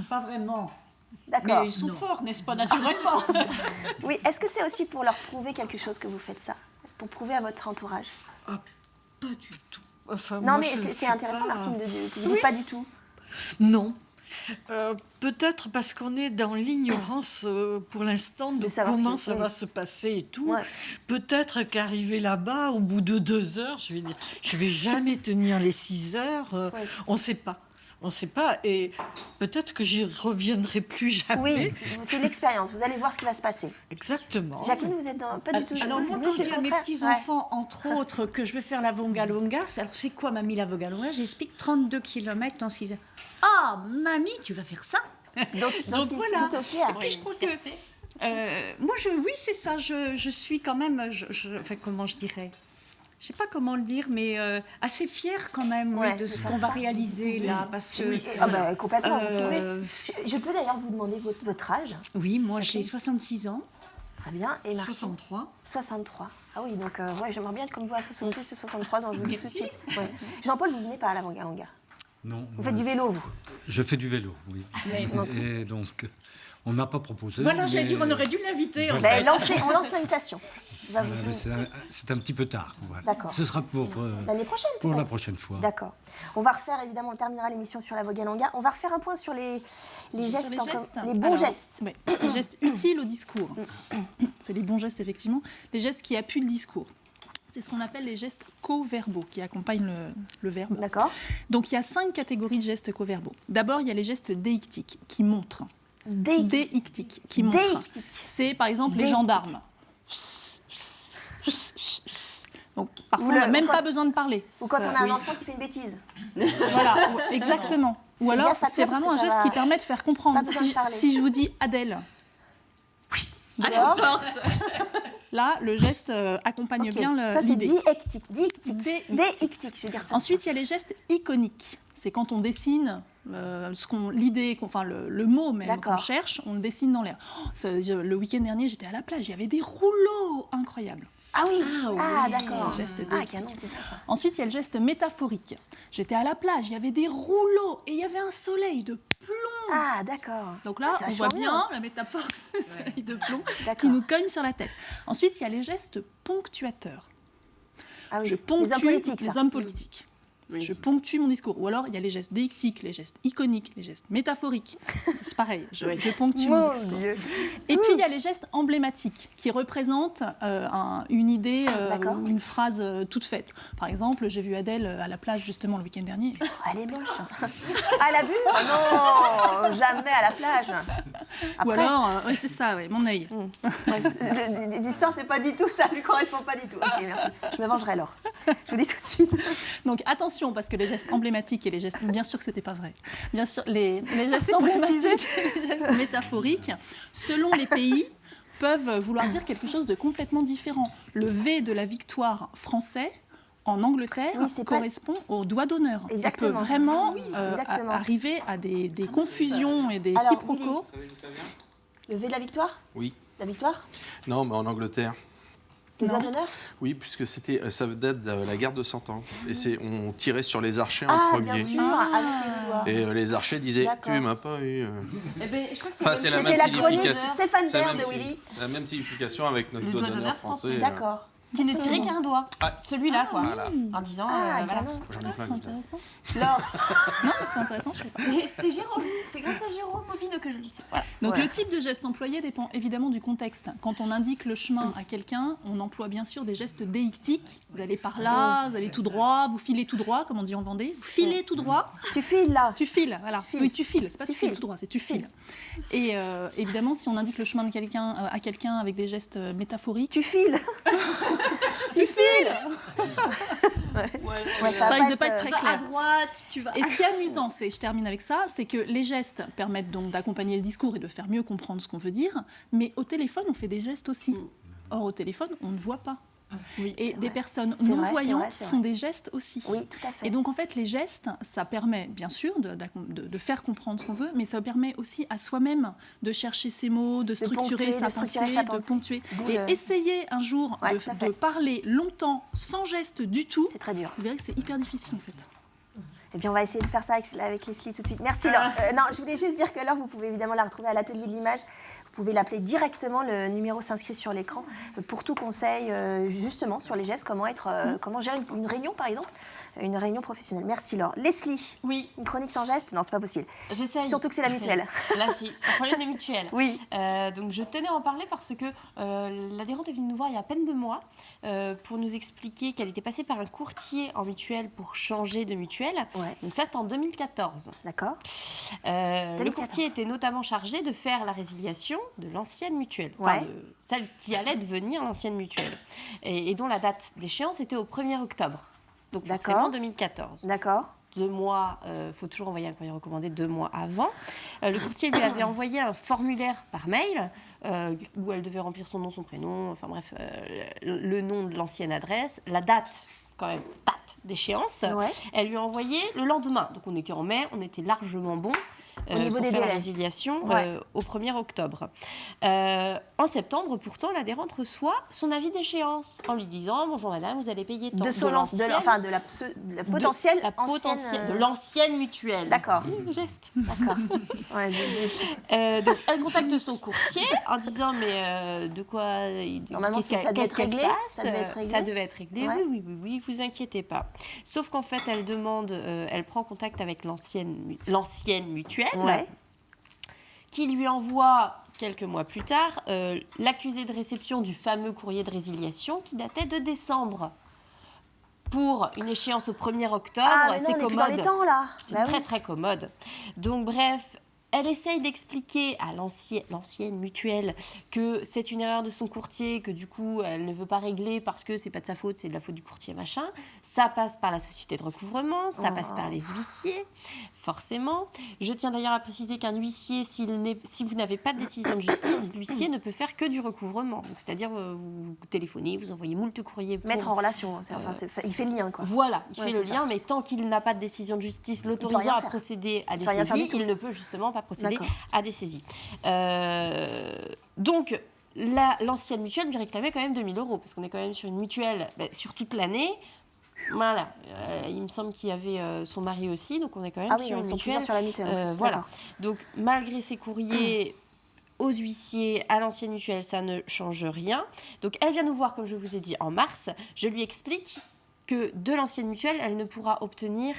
Pas vraiment. D'accord. Mais ils sont forts, n'est-ce pas, naturellement? Oui, est-ce que c'est aussi pour leur prouver quelque chose que vous faites ça? Pour prouver à votre entourage? Ah, pas du tout. Enfin, Non, moi, mais je c'est fais intéressant, pas- Martine, que vous dites pas du tout. Non. Peut-être parce qu'on est dans l'ignorance pour l'instant de De savoir ce comment qui- ça oui. va se passer et tout. Ouais. Peut-être qu'arriver là-bas, au bout de 2 heures, je vais jamais tenir les 6 heures. Ouais. On ne sait pas. On ne sait pas. Et peut-être que j'y reviendrai plus jamais. Oui, c'est l'expérience. Vous allez voir ce qui va se passer. Exactement. Jacqueline, vous êtes pas du tout. Alors moi, Oui, quand c'est je dis le à mes contraire. petits-enfants, entre autres, que je vais faire la Vonga-Longa, alors c'est quoi, mamie, la Vonga-Longa? J'explique 32 km en 6 heures. Ah, mamie, tu vas faire ça? Ouais. Donc Donc ils sont voilà. plutôt fiers. Et puis je crois que... moi, oui, c'est ça, je suis quand même, enfin, comment je dirais? Je sais pas comment le dire, mais assez fière quand même Ouais, de de ce faire qu'on va ça. réaliser là, parce que... Oui, complètement, vous Euh, pouvez. Je peux d'ailleurs vous demander votre âge? Oui, moi j'ai 66 ans. Très bien. Et Martine? 63. 63. Ah oui, donc ouais, j'aimerais bien être comme vous à 62 et 63 ans, je vous le dis tout de Merci. suite. Ouais. Jean-Paul, vous venez pas à la Vonga-Longa? Non. Vous faites du vélo, vous? Je fais du vélo, oui. Mais- Et donc, on ne m'a pas proposé. Voilà, j'allais mais- dire, on aurait dû l'inviter. en Voilà. fait. Ben, on lance l'invitation. Va vous- Voilà, mais c'est un petit peu tard. Voilà. D'accord. Ce sera pour L'année prochaine, la peut-être. prochaine fois. D'accord. On va refaire, évidemment, on terminera l'émission sur la Vonga-Longa. On va refaire un point sur les gestes, Sur les gestes. les bons Alors, gestes. oui, les gestes utiles au discours. C'est les bons gestes, effectivement. Les gestes qui appuient le discours. C'est ce qu'on appelle les gestes co-verbaux, qui accompagnent le verbe. D'accord. Donc il y a 5 catégories de gestes co-verbaux. D'abord, il y a les gestes déictiques, qui montrent. Déictiques, qui montrent. Déictique. C'est par exemple les Déictique. gendarmes. Donc parfois, Ou on n'a le- même ou pas quand- besoin de parler. Ou quand Ça- on a un oui. enfant qui fait une bêtise. Voilà, exactement. Ou Fais alors, gaffe à toi, c'est parce vraiment que un ça geste va- qui permet de faire comprendre. Pas besoin de parler. Si je vous dis Adèle, D'accord. là, le geste accompagne Ok. bien Ça, c'est l'idée. diéctique. Diéictique. Déictique. Déictique, je veux dire ça. Ensuite, il y a les gestes iconiques. C'est quand on dessine l'idée, enfin le mot même D'accord. qu'on cherche, on le dessine dans l'air. Le week-end dernier, j'étais à la plage, il y avait des rouleaux incroyables. Ah oui. Ah, d'accord. Geste Ah, déictique. canon, c'est ça. Ensuite, il y a le geste métaphorique. J'étais à la plage, il y avait des rouleaux et il y avait un soleil de plomb. Ah, d'accord. Donc là, Ah, c'est on voit vachement bien la métaphore du soleil de plomb D'accord. qui nous cogne sur la tête. Ensuite, il y a les gestes ponctuateurs. Ah oui. Je ponctue Les hommes politiques, ça. les hommes politiques. Je ponctue mon discours. Ou alors, il y a les gestes déictiques, les gestes iconiques, les gestes métaphoriques. C'est pareil, je ponctue mon Mon discours. Dieu. Et puis, il y a les gestes emblématiques qui représentent une idée D'accord. ou une phrase toute faite. Par exemple, j'ai vu Adèle à la plage justement le week-end dernier. Oh, elle est moche. Ah, elle a bu? Oh non, jamais à la plage. Ou Après, alors, oui, c'est ça, ouais, mon œil. ouais, l'histoire, c'est pas du tout, ça lui correspond pas du tout. Ok, merci. Je me vengerai alors. Je vous dis tout de suite. Donc attention, parce que les gestes emblématiques et les gestes, bien sûr que c'était pas vrai, bien sûr, les gestes C'est emblématiques précisé. et les gestes métaphoriques, selon les pays, peuvent vouloir dire quelque chose de complètement différent. Le V de la victoire français, en Angleterre, Oui, c'est pas- correspond au doigt d'honneur. Ça peut Exactement. vraiment Oui, exactement. arriver à des confusions et des Alors, quiproquos. Willy. Vous savez d'où ça vient? Le V de la victoire? Oui. La victoire? Non, mais en Angleterre. Le doigt d'honneur? Oui, puisque ça date de la guerre de 100 ans. Et on tirait sur les archers en Ah, premier. bien sûr, avec les doigts. Et les archers disaient D'accord. Tu m'as pas eu. Eh ben, je crois que Enfin, c'est la C'était même la chronique signification. de Stéphane C'est la Bern même de si- Willy. c'est la même signification avec notre Le doigt doigt d'honneur d'honneur français. français. D'accord. qui ne tirait qu'un doigt. Ah. Celui-là, quoi. Voilà. En disant, Ah, voilà. canon. J'en ai plein C'est de intéressant. Laure, Non, mais c'est intéressant, je sais pas. Et c'était Jérôme. C'est grâce à Jérôme Mobineau que je le sais. Voilà. Donc Ouais. le type de geste employé dépend évidemment du contexte. Quand on indique le chemin à quelqu'un, on emploie bien sûr des gestes déictiques. Vous allez par là, vous allez tout droit, vous filez tout droit, comme on dit en Vendée. Vous filez tout droit, tu files là. tu files, voilà. Tu files. Oui, tu files, c'est pas Tu tu files files. tout droit, c'est tu files. Et évidemment, si on indique le chemin de quelqu'un à quelqu'un avec des gestes métaphoriques, Tu files. tu files. Ouais, Ça va risque de pas être très Tu vas à clair. droite, tu vas. Et ce qui est amusant, je termine avec ça, c'est que les gestes permettent donc d'accompagner le discours et de faire mieux comprendre ce qu'on veut dire, mais au téléphone, on fait des gestes aussi. Or, au téléphone, on ne voit pas. Et des personnes C'est vrai, non-voyantes c'est vrai. font des gestes aussi. Oui, tout à fait. Et donc, en fait, les gestes, ça permet, bien sûr, de faire comprendre ce qu'on veut, mais ça permet aussi à soi-même de chercher ses mots, de structurer sa pensée, de ponctuer. D'où Et le- essayez un jour Ouais, tout à fait. de parler longtemps sans geste du tout. C'est très dur. Vous verrez que c'est hyper difficile, en fait. Eh bien, on va essayer de faire ça avec Leslie tout de suite. Merci, Laure. Non, je voulais juste dire que Laure, vous pouvez évidemment la retrouver à l'atelier de l'image. Vous pouvez l'appeler directement, le numéro s'inscrit sur l'écran, pour tout conseil, justement, sur les gestes, comment gérer une réunion, par exemple, une réunion professionnelle. Merci, Laure. Leslie, Oui, une chronique sans geste? Non, c'est pas possible. j'essaye. Surtout que c'est la J'essaye. mutuelle. Là, c'est un problème de mutuelle. Oui. Donc je tenais à en parler parce que l'adhérente est venue nous voir il y a à peine 2 mois pour nous expliquer qu'elle était passée par un courtier en mutuelle pour changer de mutuelle. Ouais. Donc ça, c'était en 2014. D'accord. Le 2014. courtier était notamment chargé de faire la résiliation de l'ancienne mutuelle, Ouais. de celle qui allait devenir l'ancienne mutuelle, et dont la date d'échéance était au 1er octobre. Donc D'accord. forcément 2014. D'accord. 2 mois, faut toujours envoyer un courrier recommandé 2 mois avant. Le courtier lui avait envoyé un formulaire par mail où elle devait remplir son nom, son prénom, enfin bref, le nom de l'ancienne adresse, la date, quand même, date d'échéance. Ouais. Elle lui a envoyé le lendemain. Donc on était en mai, on était largement bon Au niveau pour des faire la délais. résiliation Ouais. au 1er octobre. En septembre, pourtant, l'adhérente reçoit son avis d'échéance en lui disant « Bonjour madame, vous allez payer tant De son l'ancienne- de la potentielle la ancienne, potentielle, de l'ancienne mutuelle. D'accord. Le geste. D'accord. Ouais, Donc, elle contacte son courtier en disant mais de quoi Normalement, qu'est-ce ça devait être qu'est-ce qu'elle réglé, passe ça devait être réglé. Ça devait être réglé. Ouais. Oui, vous inquiétez pas. Sauf qu'en fait, elle demande, elle prend contact avec l'ancienne mutuelle, Ouais. qui lui envoie quelques mois plus tard l'accusé de réception du fameux courrier de résiliation qui datait de décembre. Pour une échéance au 1er octobre, Ah, mais non, c'est on est plus commode. dans les temps, là. C'est Bah très oui. très commode. Donc bref, elle essaye d'expliquer à l'ancienne mutuelle que c'est une erreur de son courtier, que du coup elle ne veut pas régler parce que c'est pas de sa faute, c'est de la faute du courtier machin. Ça passe par la société de recouvrement, ça passe par les huissiers, forcément. Je tiens d'ailleurs à préciser qu'un huissier, si vous n'avez pas de décision de justice, l'huissier ne peut faire que du recouvrement. Donc, c'est-à-dire vous téléphonez, vous envoyez moult courriers pour... Mettre en relation. Il fait le lien, quoi. Voilà, il Ouais, fait le c'est lien, mais tant qu'il n'a pas de décision de justice l'autorisant rien à faire. procéder à des peut rien faire saisies, du tout. il ne peut justement pas procéder D'accord. à des saisies. Donc, l'ancienne mutuelle lui réclamait quand même 2 000 €, parce qu'on est quand même sur une mutuelle sur toute l'année. Voilà, il me semble qu'il y avait son mari aussi, donc on est quand même Ah oui, sur ils une sont mutuelle. plusieurs sur la mutuelle. Voilà, D'accord. donc malgré ces courriers aux huissiers, à l'ancienne mutuelle, ça ne change rien. Donc elle vient nous voir, comme je vous ai dit, en mars. Je lui explique que de l'ancienne mutuelle, elle ne pourra obtenir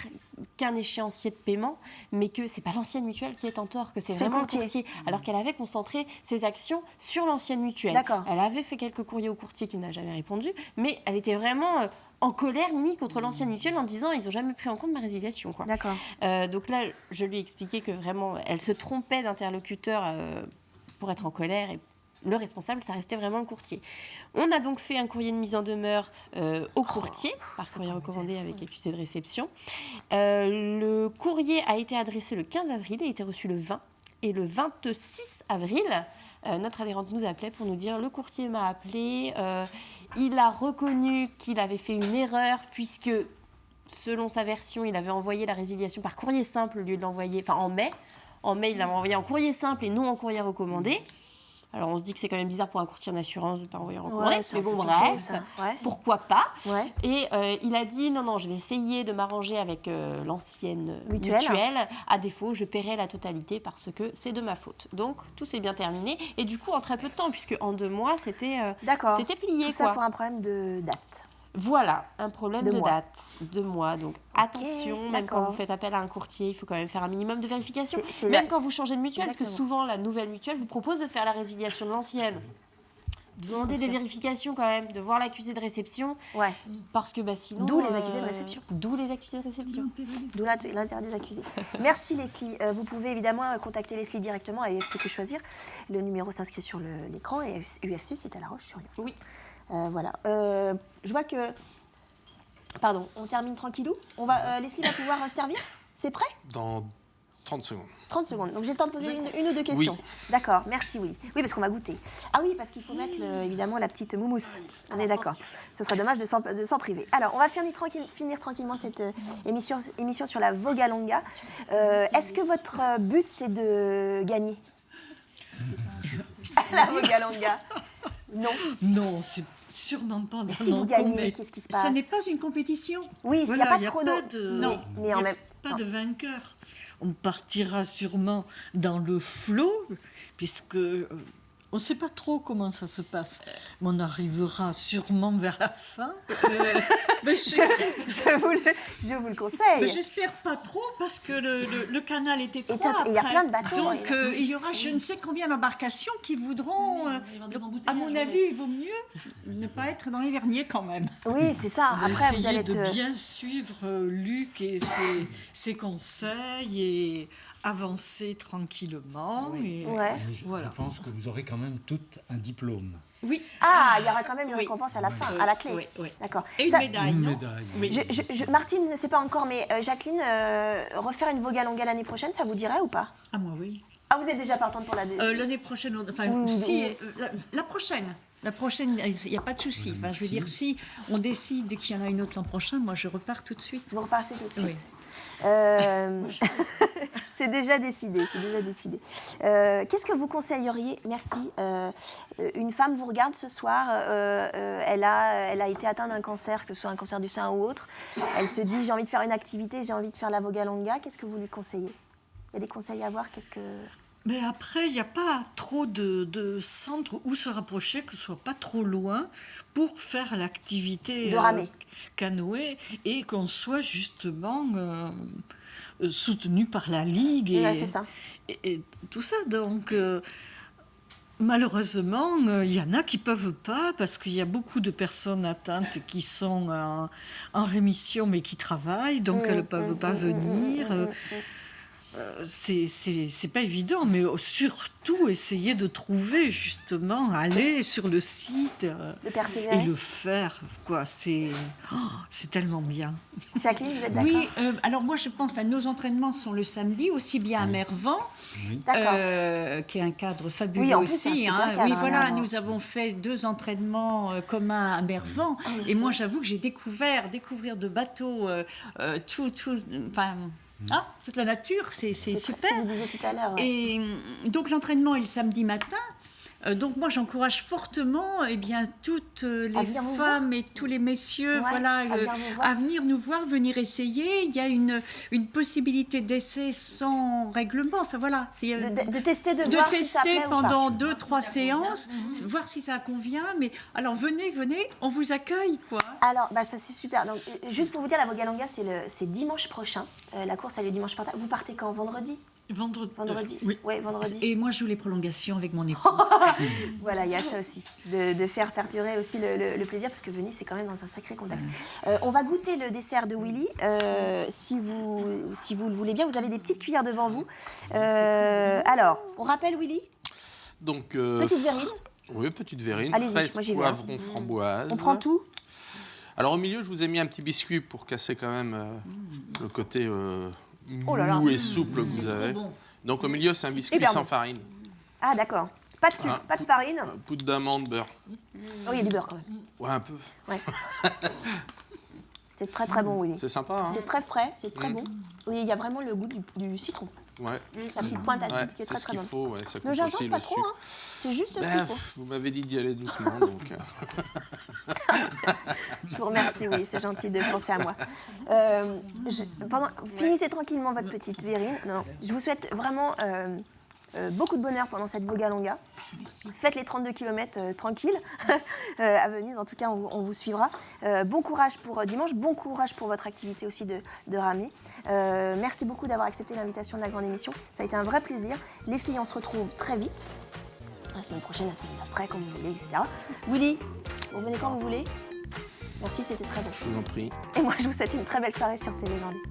qu'un échéancier de paiement, mais que c'est pas l'ancienne mutuelle qui est en tort, que c'est C'est le vraiment le courtier. courtier, alors qu'elle avait concentré ses actions sur l'ancienne mutuelle. D'accord. Elle avait fait quelques courriers au courtier qui n'a jamais répondu, mais elle était vraiment en colère limite contre l'ancienne mutuelle en disant ils n'ont jamais pris en compte ma résiliation, quoi. D'accord. Donc là, je lui ai expliqué que vraiment, elle se trompait d'interlocuteur pour être en colère, et le responsable, ça restait vraiment le courtier. On a donc fait un courrier de mise en demeure au courtier, par courrier recommandé avec accusé de réception. Le courrier a été adressé le 15 avril et a été reçu le 20. Et le 26 avril, notre adhérente nous appelait pour nous dire le courtier m'a appelé, il a reconnu qu'il avait fait une erreur puisque, selon sa version, il avait envoyé la résiliation par courrier simple au lieu de l'envoyer, enfin en mai. En mai, il l'a envoyé en courrier simple et non en courrier recommandé. Alors on se dit que c'est quand même bizarre pour un courtier en assurance de ne pas envoyer recommander, Ouais, c'est mais un peu bon compliqué, bref, ça. Ouais. pourquoi pas. Ouais. Et il a dit non, je vais essayer de m'arranger avec l'ancienne Mutuelle. mutuelle. À défaut, je paierai la totalité parce que c'est de ma faute. Donc tout s'est bien terminé. Et du coup, en très peu de temps, puisque en 2 mois, c'était D'accord. plié. Tout ça quoi. pour un problème de date. Voilà, un problème De de mois. date. 2 mois. Donc attention, même quand d'accord. vous faites appel à un courtier, il faut quand même faire un minimum de vérification. C'est Même la- quand vous changez de mutuelle, parce que Exactement. souvent la nouvelle mutuelle vous propose de faire la résiliation de l'ancienne. Demander Bien des sûr. vérifications quand même, de voir l'accusé de réception, Ouais. parce que sinon... D'où les accusés de réception. D'où les accusés de réception. D'où l'intérêt des accusés. Merci Leslie. Vous pouvez évidemment contacter Leslie directement à UFC Que Choisir. Le numéro s'inscrit sur l'écran et UFC c'est à La Roche-sur-Yon. Oui. Voilà. Je vois que... Pardon, on termine tranquillou. Leslie va pouvoir servir. C'est prêt? Dans 30 secondes. 30 secondes. Donc j'ai le temps de poser une ou deux questions. Oui. D'accord, merci Willy. Oui, parce qu'on va goûter. Ah oui, parce qu'il faut mettre évidemment la petite moumousse. On est d'accord. Ce serait dommage de s'en priver. Alors, on va finir tranquillement cette émission sur la Vogalonga. Est-ce que votre but, c'est de gagner la Vogalonga? Non. Non, c'est sûrement pas dans Mais si vous mon gagnez, compte. qu'est-ce qui se passe? Ça n'est pas une compétition. Oui, s'il n'y a Voilà, pas de chrono. non, mais en même pas de vainqueur. On partira sûrement dans le flot, puisque on ne sait pas trop comment ça se passe. Mais on arrivera sûrement vers la fin. Mais je vous le conseille. j'espère pas trop parce que le canal est étroit. il y a après. plein de bateaux, Donc hein. il y aura je ne sais combien d'embarcations qui voudront. Donc, à mon avis, il vaut mieux ne pas être dans les verniers quand même. Oui, c'est ça. Après, vous Essayer allez de être... bien suivre Luc et ses conseils et avancer tranquillement. Et Ouais. Mais je Voilà. pense que vous aurez quand même tout un diplôme. Oui. Ah, il y aura quand même une Oui. récompense à la fin, à la clé. Oui, oui. D'accord. Et une Ça- médaille, Une non médaille. Oui. Martine ne sait pas encore, mais Jacqueline, refaire une Vogalonga l'année prochaine, ça vous dirait ou pas? Ah moi oui. Ah, vous êtes déjà partante pour la deuxième. L'année prochaine, enfin Oui, si oui. la prochaine. La prochaine, il n'y a pas de souci. Enfin, je veux dire, si on décide qu'il y en a une autre l'an prochain, moi je repars tout de suite. Vous repartez tout de suite. Oui. C'est déjà décidé, c'est déjà décidé. Qu'est-ce que vous conseilleriez? Merci. Une femme vous regarde ce soir, elle a été atteinte d'un cancer, que ce soit un cancer du sein ou autre. Elle se dit, j'ai envie de faire une activité, j'ai envie de faire la Vogalonga. Qu'est-ce que vous lui conseillez? Il y a des conseils à avoir? Qu'est-ce que... Mais après, il n'y a pas trop de centres où se rapprocher, que ce soit pas trop loin, pour faire l'activité De ramer. canoë et qu'on soit justement soutenu par la Ligue et, Ouais, c'est ça. et tout ça. Donc, malheureusement, il y en a qui ne peuvent pas parce qu'il y a beaucoup de personnes atteintes qui sont en rémission mais qui travaillent, donc elles ne peuvent pas venir. C'est pas évident, mais surtout essayer de trouver justement, aller sur le site De persévérer. et le faire, quoi. C'est tellement bien. Jacqueline, vous êtes d'accord? Oui, alors moi je pense, nos entraînements sont le samedi, aussi bien à Mervan, D'accord. qui est un cadre fabuleux Oui, en plus, c'est un aussi. super cadre, Oui, hein, voilà, Mervan. nous avons fait 2 entraînements communs à Mervan, et moi j'avoue que j'ai découvrir de bateaux, toute la nature, c'est C'est super. ce que vous disiez tout à l'heure. Ouais. Et donc l'entraînement est le samedi matin. Donc moi j'encourage fortement toutes les À venir vous femmes et tous les messieurs Ouais, à venir vous voir. à venir nous voir, venir essayer. Il y a une possibilité d'essai sans règlement. Enfin voilà, De tester, de de voir si ça tester plaît ou pas. pendant 2-3 séances, voir si ça convient. Mais alors venez, on vous accueille quoi. Alors, ça c'est super. Donc, juste pour vous dire, la Vogalonga, c'est dimanche prochain. La course a lieu dimanche prochain. Vous partez quand? Vendredi? Vendredi. Oui. Ouais, vendredi. Et moi je joue les prolongations avec mon époux. Voilà, il y a ça aussi. De faire perdurer aussi le plaisir, parce que Venise, c'est quand même dans un sacré contact. On va goûter le dessert de Willy. Si vous le voulez bien, vous avez des petites cuillères devant vous. Alors, on rappelle Willy? Donc, Petite verrine. oui, petite verrine, Allez-y, fraise, moi j'y vais. poivron, framboise. On prend tout. Alors au milieu, je vous ai mis un petit biscuit pour casser quand même le côté Oh là là. mou et souple que vous avez. bon. Donc au milieu, c'est un biscuit Hyper sans bon. farine. Ah, d'accord. Pas de sucre, pas de farine. Poudre d'amande, beurre. Oh, il y a du beurre quand même. Ouais, un peu. Ouais. C'est très très bon, Willy. C'est sympa, hein. C'est très frais, c'est très bon. Et il y a vraiment le goût du citron. Ouais. La petite pointe acide Ouais, qui est très c'est ce très qu'il bonne. faut, ouais, ça Le coupe gingembre, aussi pas le trop, sucre. hein. C'est juste ce qu'il Ben, faut. vous m'avez dit d'y aller doucement, donc... Je vous remercie, oui, c'est gentil de penser à moi. Finissez tranquillement votre petite verrine. Non, je vous souhaite vraiment beaucoup de bonheur pendant cette Voga Longa. Faites les 32 km tranquilles à Venise. En tout cas, on vous suivra. Bon courage pour dimanche. Bon courage pour votre activité aussi de rami. Merci beaucoup d'avoir accepté l'invitation de la grande émission. Ça a été un vrai plaisir. Les filles, on se retrouve très vite. La semaine prochaine, la semaine d'après, comme vous voulez, etc. Willy, vous venez quand vous voulez. Merci, c'était très bon. Je vous en prie. Et moi, je vous souhaite une très belle soirée sur TV Vendée.